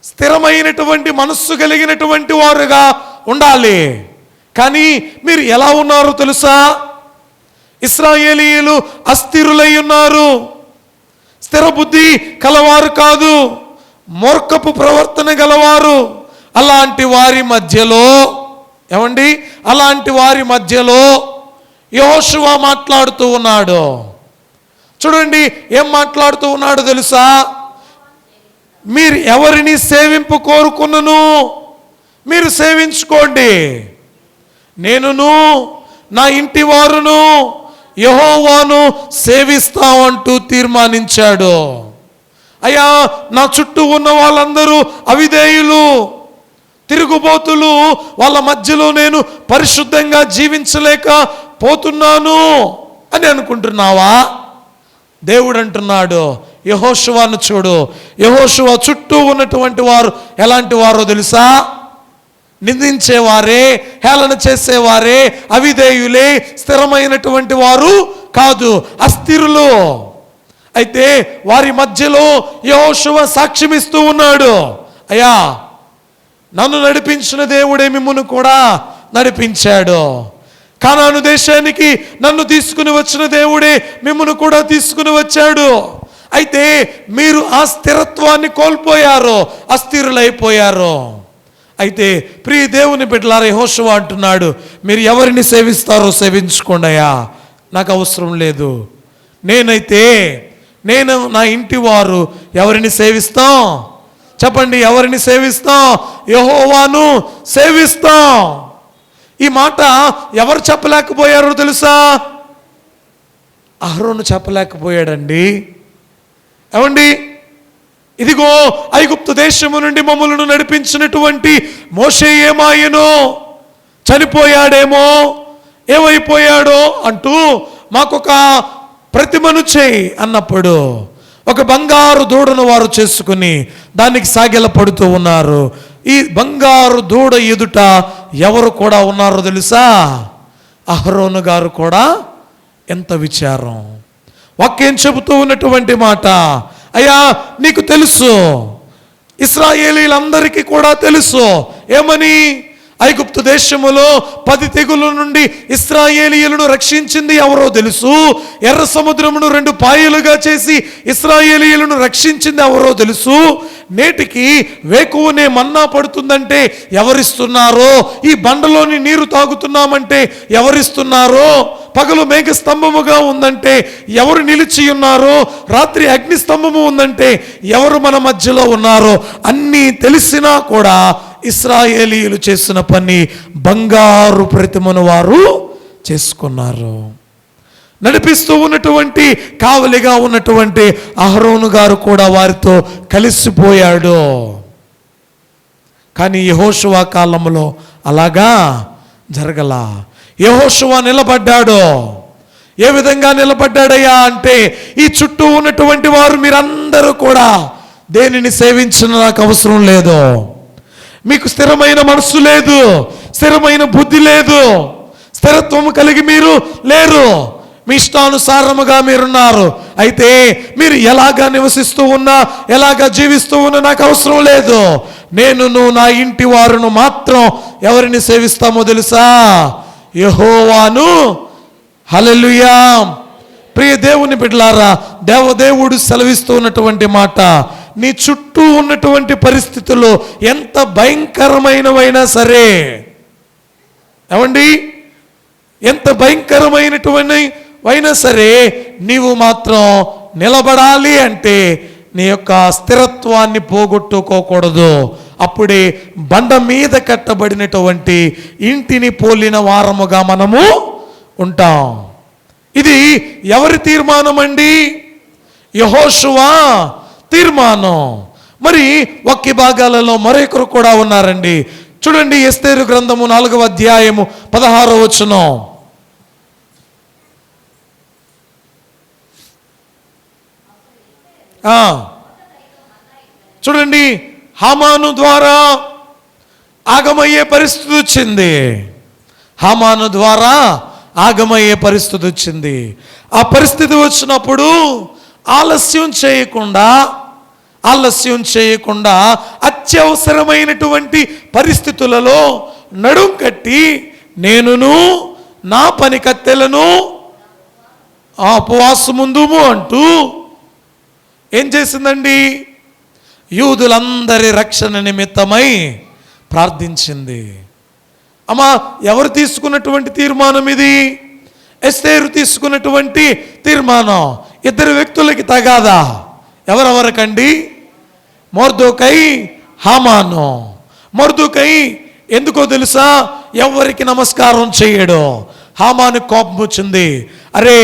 స్థిరమైనటువంటి మనస్సు కలిగినటువంటి వారుగా ఉండాలి. కానీ మీరు ఎలా ఉన్నారో తెలుసా? ఇశ్రాయేలీయులు అస్థిరులై ఉన్నారు, స్థిర బుద్ధి కలవారు కాదు, మూర్ఖపు ప్రవర్తన గలవారు. అలాంటి వారి మధ్యలో అలాంటి వారి మధ్యలో యెహోషువ మాట్లాడుతూ ఉన్నాడు. చూడండి ఏం మాట్లాడుతూ ఉన్నాడు తెలుసా? మీరు ఎవరిని సేవింపు కోరుకున్నను మీరు సేవించుకోండి, నేనును నా ఇంటి వారును యెహోవాను సేవిస్తామంటూ తీర్మానించాడు. అయ్యా నా చుట్టూ ఉన్న వాళ్ళందరూ అవిధేయులు, తిరుగుబోతులు, వాళ్ళ మధ్యలో నేను పరిశుద్ధంగా జీవించలేక పోతున్నాను అని అనుకుంటున్నావా? దేవుడు అంటున్నాడు, యెహోషువను చూడు. యెహోషువ చుట్టూ ఉన్నటువంటి వారు ఎలాంటి వారో తెలుసా? నిందించేవారే, హేళన చేసేవారే, అవిధేయులే, స్థిరమైనటువంటి వారు కాదు, అస్థిరులు. అయితే వారి మధ్యలో యెహోషువ సాక్ష్యమిస్తూ ఉన్నాడు, అయ్యా నన్ను నడిపించిన దేవుడే మిమ్మును కూడా నడిపించాడు, కానాను దేశానికి నన్ను తీసుకుని వచ్చిన దేవుడే మిమ్మును కూడా తీసుకుని వచ్చాడు. అయితే మీరు ఆ స్థిరత్వాన్ని కోల్పోయారు, అస్థిరులైపోయారు. అయితే ప్రియ దేవుని బిడ్డలారా, యెహోషువ అంటున్నాడు, మీరు ఎవరిని సేవిస్తారో సేవించుకోండి అయ్యా, నాకు అవసరం లేదు. నేను నా ఇంటి వారు ఎవరిని సేవిస్తాం? చెప్పండి, ఎవరిని సేవిస్తాం? యెహోవాను సేవిస్తాం. ఈ మాట ఎవరు చెప్పలేకపోయారో తెలుసా? అహరోను చెప్పలేకపోయాడండి. ఏమండి, ఇదిగో ఐగుప్తు దేశము నుండి మమ్మలను నడిపించినటువంటి మోషే ఏమాయనో, చనిపోయాడేమో, ఏమైపోయాడో అంటూ మాకొక ప్రతిమను చేయి అన్నప్పుడు ఒక బంగారు దూడను వారు చేసుకుని దానికి సాగిల పడుతూ ఉన్నారు. ఈ బంగారు దూడ ఎదుట ఎవరు కూడా ఉన్నారో తెలుసా? అహరోను గారు కూడా. ఎంత విచారం! వాక్యం చెబుతూ ఉన్నటువంటి మాట, అయ్యా నీకు తెలుసు, ఇశ్రాయేలీలందరికీ కూడా తెలుసు, ఏమని? ఐగుప్తు దేశములో 10 తెగుల నుండి ఇశ్రాయేలీయులను రక్షించింది ఎవరో తెలుసు. ఎర్ర సముద్రమును 2 పాయలుగా చేసి ఇశ్రాయేలీయులను రక్షించింది ఎవరో తెలుసు. నేటికి వేకువనే మన్నా పడుతుందంటే ఎవరిస్తున్నారో, ఈ బండలోని నీరు తాగుతున్నామంటే ఎవరిస్తున్నారో, పగలు మేఘ స్తంభముగా ఉందంటే ఎవరు నిలిచి ఉన్నారో, రాత్రి అగ్ని స్తంభము ఉందంటే ఎవరు మన మధ్యలో ఉన్నారో అన్నీ తెలిసినా కూడా ఇశ్రాయేలీయులు చేసిన పని బంగారు ప్రతిమను వారు చేసుకున్నారు. నడిపిస్తూ ఉన్నటువంటి, కావలిగా ఉన్నటువంటి అహరోను గారు కూడా వారితో కలిసిపోయాడు. కానీ యెహోషువ కాలంలో అలాగా జరగలా. యెహోషువ నిలబడ్డాడు. ఏ విధంగా నిలబడ్డాడయ్యా అంటే, ఈ చుట్టూ ఉన్నటువంటి వారు మీరందరూ కూడా దేనిని సేవించిన నాకు అవసరం లేదు, మీకు స్థిరమైన మనస్సు లేదు, స్థిరమైన బుద్ధి లేదు, స్థిరత్వం కలిగి మీరు లేరు, మీ ఇష్టానుసారముగా మీరున్నారు. అయితే మీరు ఎలాగా నివసిస్తూ ఉన్నా, ఎలాగా జీవిస్తూ ఉన్నా నాకు అవసరం లేదు. నేను నా ఇంటి వారును మాత్రం ఎవరిని సేవిస్తామో తెలుసా? యెహోవాను. హల్లెలూయా. ప్రియ దేవుని బిడ్డలారా, దేవదేవుడు సెలవిస్తూ ఉన్నటువంటి మాట, నీ చుట్టూ ఉన్నటువంటి పరిస్థితులు ఎంత భయంకరమైనవైనా సరే, ఏమండి, ఎంత భయంకరమైనటువంటివైనా సరే, నీవు మాత్రం నిలబడాలి అంటే నీ యొక్క స్థిరత్వాన్ని పోగొట్టుకోకూడదు. అప్పుడే బండ మీద కట్టబడినటువంటి ఇంటిని పోలిన వారముగా మనము ఉంటాం. ఇది ఎవరి తీర్మానం అండి? యెహోషువ తీర్మానం. మరి వాక్య భాగాలలో మరొకరు కూడా ఉన్నారండి. చూడండి, ఎస్తేరు గ్రంథము 4వ అధ్యాయము 16వ వచనం. చూడండి, హామాను ద్వారా ఆగమయ్యే పరిస్థితి వచ్చింది. హామాను ద్వారా ఆగమయ్యే పరిస్థితి వచ్చింది. ఆ పరిస్థితి వచ్చినప్పుడు ఆలస్యం చేయకుండా అత్యవసరమైనటువంటి పరిస్థితులలో నడుం కట్టి నేనును నా పని కత్తెలను ఆ ఉపవాసముందుము అంటూ ఏం చేసిందండి? యూదులందరి రక్షణ నిమిత్తమై ప్రార్థించింది. అమ్మా, ఎవరు తీసుకున్నటువంటి తీర్మానం ఇది? ఎస్తేరు తీసుకున్నటువంటి తీర్మానం. ఇద్దరు వ్యక్తులకి తగాదా. ఎవరెవరికండి? మొర్దెకై, హామాను. మొర్దెకై ఎందుకో తెలుసా? ఎవరికి నమస్కారం చేయడు. హామాను కోపం వచ్చింది. అరే,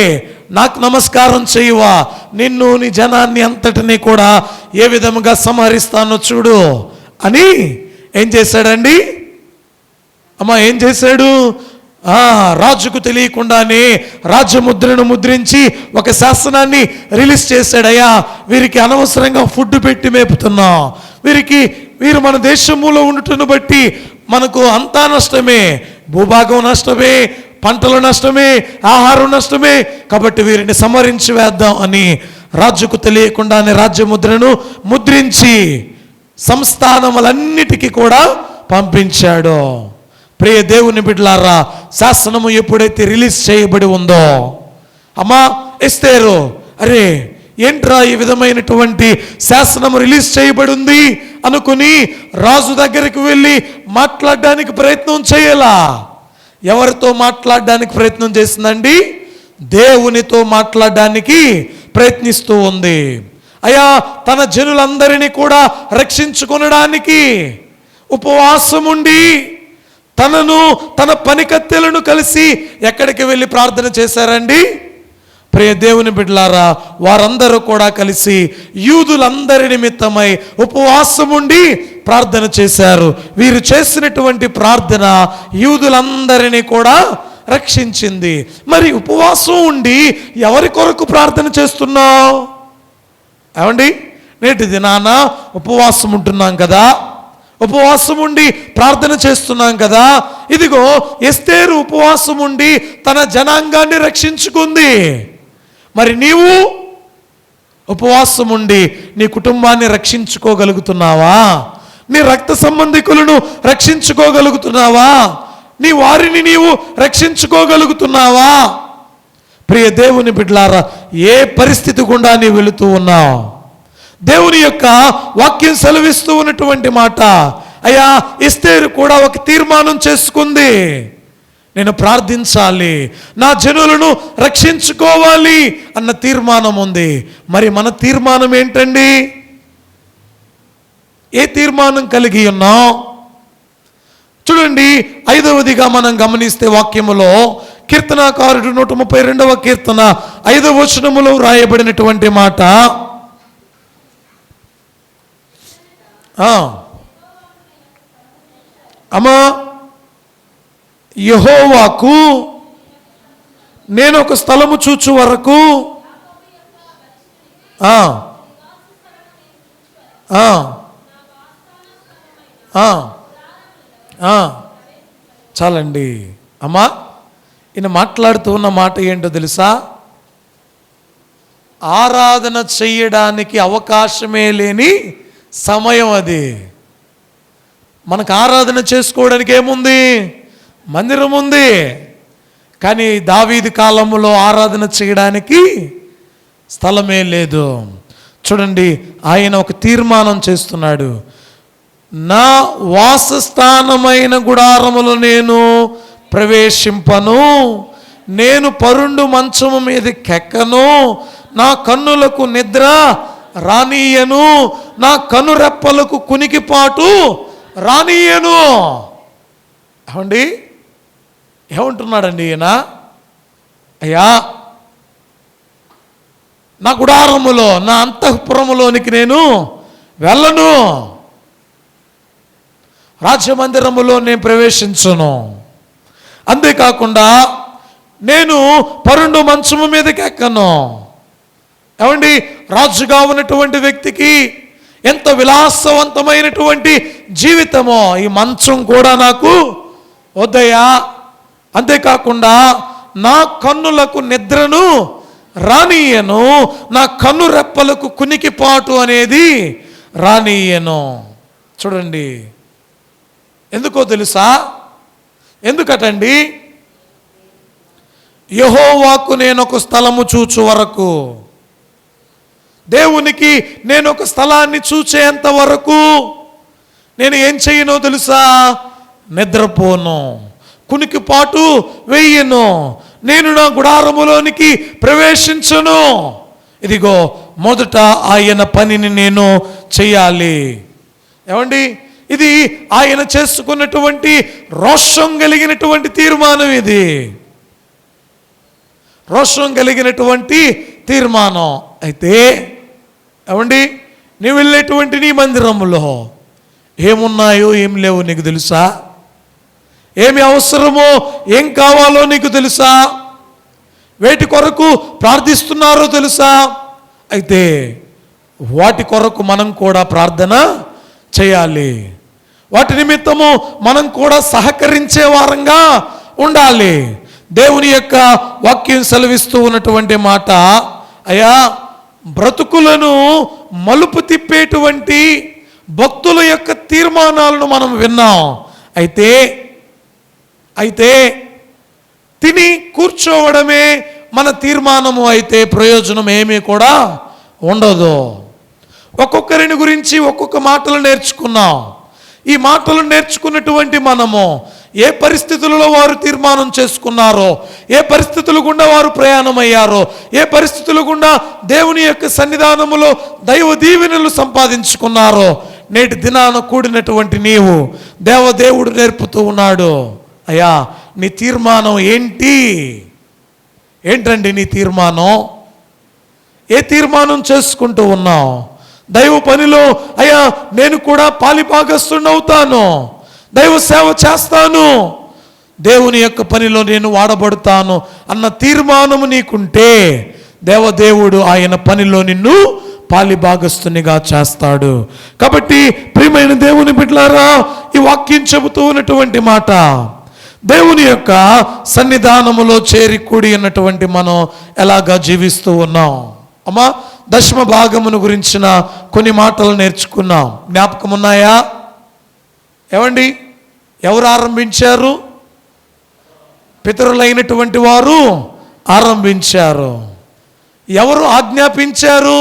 నాకు నమస్కారం చేయవా, నిన్ను నీ జనాన్ని అంతటినీ కూడా ఏ విధముగా సంహరిస్తానో చూడు అని ఏం చేశాడండి? అమ్మా, ఏం చేశాడు? రాజుకు తెలియకుండానే రాజ్యముద్రను ముద్రించి ఒక శాసనాన్ని రిలీజ్ చేశాడయ్యా. వీరికి అనవసరంగా ఫుడ్ పెట్టి మేపుతున్నాం, వీరు మన దేశంలో ఉండటం బట్టి మనకు అంతా నష్టమే, భూభాగం నష్టమే, పంటలు నష్టమే, ఆహారం నష్టమే, కాబట్టి వీరిని సంహరించి వేద్దాం అని రాజుకు తెలియకుండానే రాజ్యముద్రను ముద్రించి సంస్థానములన్నిటికీ కూడా పంపించాడు. ప్రియ దేవుని బిడ్డలారా, శాసనము ఎప్పుడైతే రిలీజ్ చేయబడి ఉందో, అమ్మా ఎస్తేరు, అరే ఏంట్రా ఈ విధమైనటువంటి శాసనం రిలీజ్ చేయబడి ఉంది అనుకుని రాజు దగ్గరికి వెళ్ళి మాట్లాడడానికి ప్రయత్నం చేయాలా? ఎవరితో మాట్లాడడానికి ప్రయత్నం చేసిందండి? దేవునితో మాట్లాడడానికి ప్రయత్నిస్తూ ఉంది. అయ్యా, తన జనులందరినీ కూడా రక్షించుకొనడానికి ఉపవాసం ఉండి తన పనికత్తెలను కలిసి ఎక్కడికి వెళ్ళి ప్రార్థన చేశారండి? ప్రియ దేవుని బిడ్డలారా, వారందరూ కూడా కలిసి యూదులందరి నిమిత్తమై ఉపవాసం ఉండి ప్రార్థన చేశారు. వీరు చేసినటువంటి ప్రార్థన యూదులందరినీ కూడా రక్షించింది. మరి ఉపవాసం ఉండి ఎవరి కొరకు ప్రార్థన చేస్తున్నావు? ఏమండి, నేటి దినాన ఉపవాసం ఉంటున్నాం కదా, ఉపవాసం ఉండి ప్రార్థన చేస్తున్నాం కదా. ఇదిగో ఎస్తేరు ఉపవాసం ఉండి తన జనాంగాన్ని రక్షించుకుంది. మరి నీవు ఉపవాసం ఉండి నీ కుటుంబాన్ని రక్షించుకోగలుగుతున్నావా? నీ రక్త సంబంధికులను రక్షించుకోగలుగుతున్నావా? నీ వారిని నీవు రక్షించుకోగలుగుతున్నావా? ప్రియ దేవుని బిడ్డలారా, ఏ పరిస్థితి గుండా నీవు వెళుతూ ఉన్నావు? దేవుని యొక్క వాక్యం సెలవిస్తూ ఉన్నటువంటి మాట, అయ్యా ఎస్తేరు కూడా ఒక తీర్మానం చేసుకుంది. నేను ప్రార్థించాలి, నా జనులను రక్షించుకోవాలి అన్న తీర్మానం ఉంది. మరి మన తీర్మానం ఏంటండి? ఏ తీర్మానం కలిగి ఉన్నాం? చూడండి, 5వదిగా మనం గమనిస్తే వాక్యములో కీర్తనాకారుడు 132వ కీర్తన 5వ వచనములో రాయబడినటువంటి మాట, అమ్మా యెహోవాకు నేను ఒక స్థలము చూచు వరకు చాలండి అమ్మా. ఈయన మాట్లాడుతూ ఉన్న మాట ఏంటో తెలుసా? ఆరాధన చెయ్యడానికి అవకాశమే లేని సమయం అది. మనకు ఆరాధన చేసుకోవడానికి ఏముంది? మందిరం ఉంది. కానీ దావీదు కాలంలో ఆరాధన చేయడానికి స్థలమే లేదు. చూడండి, ఆయన ఒక తీర్మానం చేస్తున్నాడు. నా వాసస్థానమైన గుడారములో నేను ప్రవేశింపను, నేను పరుండు మంచము మీదకెక్కను, నా కన్నులకు నిద్ర రానీయను, నా కనురెప్పలకు కునికిపాటు రానీయను. ఏమండి, ఏమంటున్నాడండి ఈయన? అయ్యా, నా గుడారములో, నా అంతఃపురములోనికి నేను వెళ్ళను, రాజమందిరములో నేను ప్రవేశించను. అంతేకాకుండా నేను పరుండు మంచము మీదకి ఎక్కను. ఏమండి, రాజుగా ఉన్నటువంటి వ్యక్తికి ఎంత విలాసవంతమైనటువంటి జీవితమో, ఈ మంచం కూడా నాకు వద్దయ్యా. అంతేకాకుండా నా కన్నులకు నిద్రను రానీయను, నా కన్ను రెప్పలకు కునికిపాటు అనేది రానీయను. చూడండి, ఎందుకో తెలుసా? ఎందుకటండి? యెహోవాకు నేను ఒక స్థలము చూచు వరకు, దేవునికి నేను ఒక స్థలాన్ని చూచేంత వరకు నేను ఏం చేయనో తెలుసా? నిద్రపోను, కునికిపాటు వెయ్యను, నేను నా గుడారములోనికి ప్రవేశించను. ఇదిగో, మొదట ఆయన పనిని నేను చేయాలి. ఏమండి, ఇది ఆయన చేసుకున్నటువంటి రోషం కలిగినటువంటి తీర్మానం. ఇది రోషం కలిగినటువంటి తీర్మానం. అయితే ఏమండి, నీవు వెళ్ళేటువంటి నీ మందిరంలో ఏమున్నాయో ఏం లేవో నీకు తెలుసా? ఏమి అవసరమో ఏం కావాలో నీకు తెలుసా? వేటి కొరకు ప్రార్థిస్తున్నారో తెలుసా? అయితే వాటి కొరకు మనం కూడా ప్రార్థన చేయాలి. వాటి నిమిత్తము మనం కూడా సహకరించే వారంగా ఉండాలి. దేవుని యొక్క వాక్యం సెలవిస్తూ ఉన్నటువంటి మాట, అయ్యా, బ్రతుకులను మలుపు తిప్పేటువంటి భక్తుల యొక్క తీర్మానాలను మనం విన్నాం. అయితే తిని కూర్చోవడమే మన తీర్మానము అయితే ప్రయోజనం ఏమీ కూడా ఉండదు. ఒక్కొక్కరిని గురించి ఒక్కొక్క మాటలు నేర్చుకున్నాం. ఈ మాటలు నేర్చుకున్నటువంటి మనము ఏ పరిస్థితులలో వారు తీర్మానం చేసుకున్నారో, ఏ పరిస్థితుల గుండా వారు ప్రయాణమయ్యారో, ఏ పరిస్థితుల గుండా దేవుని యొక్క సన్నిధానములో దైవ దీవెనలు సంపాదించుకున్నారో, నేటి దినాన కూడినటువంటి నీవు దేవదేవుడు నేర్పుతూ ఉన్నాడు. అయ్యా, నీ తీర్మానం ఏంటండి నీ తీర్మానం? ఏ తీర్మానం చేసుకుంటూ ఉన్నావు? దైవ పనిలో అయ్యా నేను కూడా పాలిభాగస్తుడవుతాను, దైవ సేవ చేస్తాను, దేవుని యొక్క పనిలో నేను వాడబడతాను అన్న తీర్మానము నీకుంటే దేవదేవుడు ఆయన పనిలో నిన్ను పాలిభాగస్తునిగా చేస్తాడు. కాబట్టి ప్రియమైన దేవుని బిడ్డలారా, ఈ వాక్యం చెబుతూ ఉన్నటువంటి మాట, దేవుని యొక్క సన్నిధానములో చేరి కూడి ఉన్నటువంటి మనం ఎలాగా జీవిస్తూ ఉన్నాం? అమ్మా, దశమ భాగమును గురించిన కొన్ని మాటలు నేర్చుకున్నాం. జ్ఞాపకం ఉన్నాయా? ఏమండి, ఎవరు ఆరంభించారు? పితరులైనటువంటి వారు ఆరంభించారు. ఎవరు ఆజ్ఞాపించారు?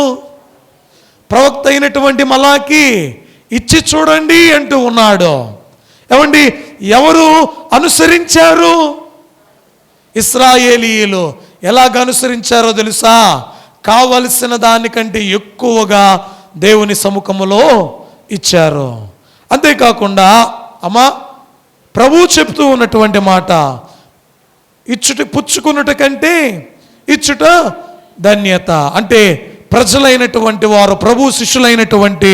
ప్రవక్త అయినటువంటి మలాకి ఇచ్చి చూడండి అంటూ ఉన్నాడు. ఏమండి, ఎవరు అనుసరించారు? ఇశ్రాయేలీయులు. ఎలాగ అనుసరించారో తెలుసా? కావలసిన దానికంటే ఎక్కువగా దేవుని సముఖములో ఇచ్చారు. అంతేకాకుండా అమ్మా, ప్రభువు చెప్తూ ఉన్నటువంటి మాట, ఇచ్చుట పుచ్చుకున్నట కంటే ఇచ్చుట ధన్యత. అంటే ప్రజలైనటువంటి వారు, ప్రభు శిష్యులైనటువంటి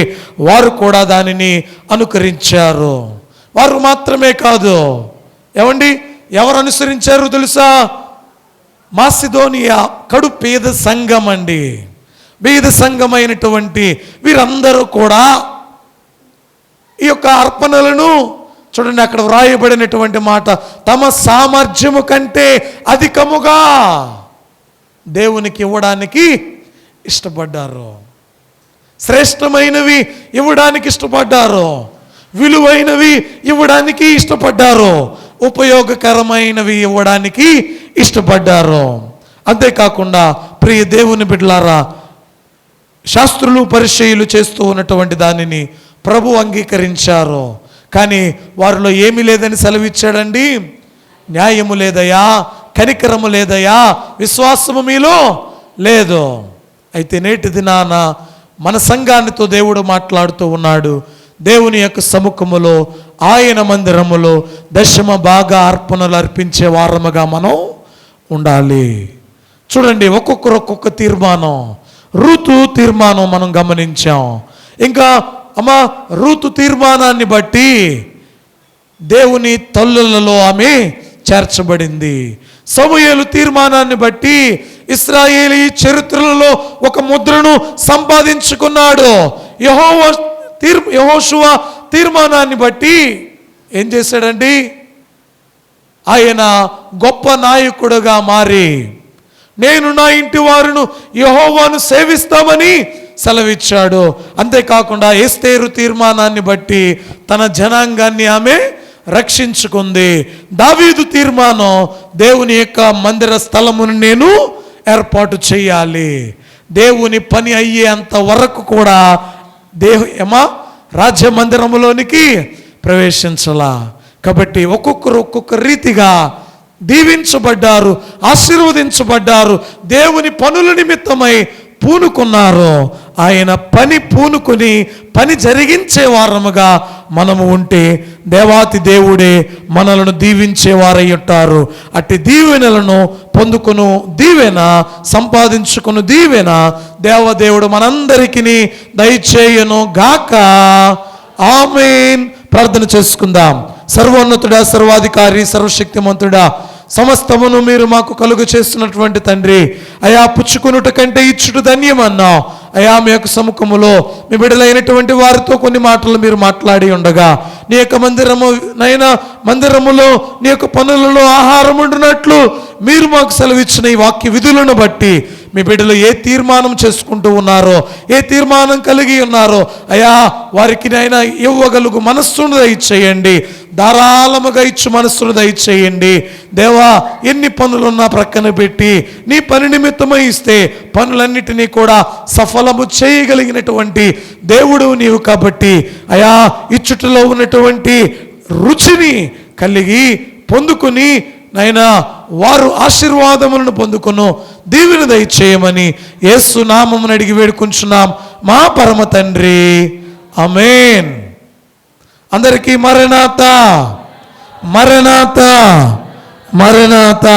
వారు కూడా దానిని అనుకరించారు. వారు మాత్రమే కాదు, ఏమండి, ఎవరు అనుసరించారు తెలుసా? మాసిదోనియా కడు పేద సంఘం అండి. పేద సంఘమైనటువంటి వీరందరూ కూడా ఈ యొక్క అర్పణలను చూడండి, అక్కడ వ్రాయబడినటువంటి మాట, తమ సామర్థ్యము కంటే అధికముగా దేవునికి ఇవ్వడానికి ఇష్టపడ్డారు. శ్రేష్టమైనవి ఇవ్వడానికి ఇష్టపడ్డారు, విలువైనవి ఇవ్వడానికి ఇష్టపడ్డారు, ఉపయోగకరమైనవి ఇవ్వడానికి ఇష్టపడ్డారు. అంతేకాకుండా ప్రియ దేవుని బిడ్డలారా, శాస్త్రులు పరిచయులు చేస్తూ ఉన్నటువంటి దానిని ప్రభు అంగీకరించారు. కానీ వారిలో ఏమీ లేదని సెలవిచ్చాడండి. న్యాయము లేదయా, కనికరము లేదయా, విశ్వాసము మీలో లేదు. అయితే నేటి దినాన మన సంఘానితో దేవుడు మాట్లాడుతూ ఉన్నాడు. దేవుని యొక్క సముఖములో, ఆయన మందిరములో దశమ భాగ అర్పణలు అర్పించే వారముగా మనం ఉండాలి. చూడండి, ఒక్కొక్కరు ఒక్కొక్క తీర్మానం. రూతు తీర్మానం మనం గమనించాం. ఇంకా రూతు తీర్మానాన్ని బట్టి దేవుని తల్లులలో ఆమె చేర్చబడింది. సమూయేలు తీర్మానాన్ని బట్టి ఇశ్రాయేలీ చరిత్రలలో ఒక ముద్రను సంపాదించుకున్నాడు. యెహోషువ తీర్మానాన్ని బట్టి ఏం చేశాడండి? ఆయన గొప్ప నాయకుడుగా మారి, నేను నా ఇంటి వారును యెహోవాను సేవిస్తామని సెలవిచ్చాడు. అంతేకాకుండా ఎస్తేరు తీర్మానాన్ని బట్టి తన జనాంగాన్ని ఆమె రక్షించుకుంది. దావీదు తీర్మానం, దేవుని యొక్క మందిర స్థలమును నేను ఏర్పాటు చేయాలి. దేవుని పని అయ్యేంత వరకు కూడా రాజ్య మందిరములోనికి ప్రవేశించలా. కాబట్టి ఒక్కొక్కరు ఒక్కొక్క రీతిగా దీవించబడ్డారు, ఆశీర్వదించబడ్డారు, దేవుని పనుల నిమిత్తమై పూనుకున్నారు. ఆయన పని పూనుకొని పని జరిగించే వారముగా మనము ఉంటే దేవాతి దేవుడే మనలను దీవించేవారై ఉంటారు. అట్టి దీవెనలను పొందుకును దీవెన, సంపాదించుకును దీవెన దేవదేవుడు మనందరికీ దయచేయను గాక. ఆమేన్. ప్రార్థన చేసుకుందాం. సర్వోన్నతుడా, సర్వాధికారి, సర్వశక్తిమంతుడా, సమస్తమును మీరు మాకు కలుగు చేస్తున్నటువంటి తండ్రి, అయా పుచ్చుకునుట కంటే ఇచ్చుట ధన్యమన్నావు. అయా మీ యొక్క సముఖములో మీ బిడ్డలైనటువంటి వారితో కొన్ని మాటలు మీరు మాట్లాడి ఉండగా, నీ యొక్క మందిరములో నీ యొక్క పనులలో ఆహారం ఉండినట్లు మీరు మాకు సెలవిచ్చిన ఈ వాక్య విధులను బట్టి మీ బిడ్డలు ఏ తీర్మానం చేసుకుంటూ ఉన్నారో, ఏ తీర్మానం కలిగి ఉన్నారో అయా వారికి నైనా ఇవ్వగలుగు మనస్సును దయచేయండి, ధారాళముగా ఇచ్చు మనస్సును దయచేయండి. దేవా, ఎన్ని పనులున్నా ప్రక్కన పెట్టి నీ పని నిమిత్తమై ఇస్తే పనులన్నిటినీ కూడా సఫలము చేయగలిగినటువంటి దేవుడు నీవు. కాబట్టి అయా ఇచ్చుటలో ఉన్నటువంటి రుచిని కలిగి పొందుకుని నైనా వారు ఆశీర్వాదములను పొందుకును దీవెన దయచేయమని యేసు నామమున అడిగి వేడుకుంటున్నాం మా పరమ తండ్రి. ఆమేన్. అందరికీ మరణాత మరణాత మరణాత.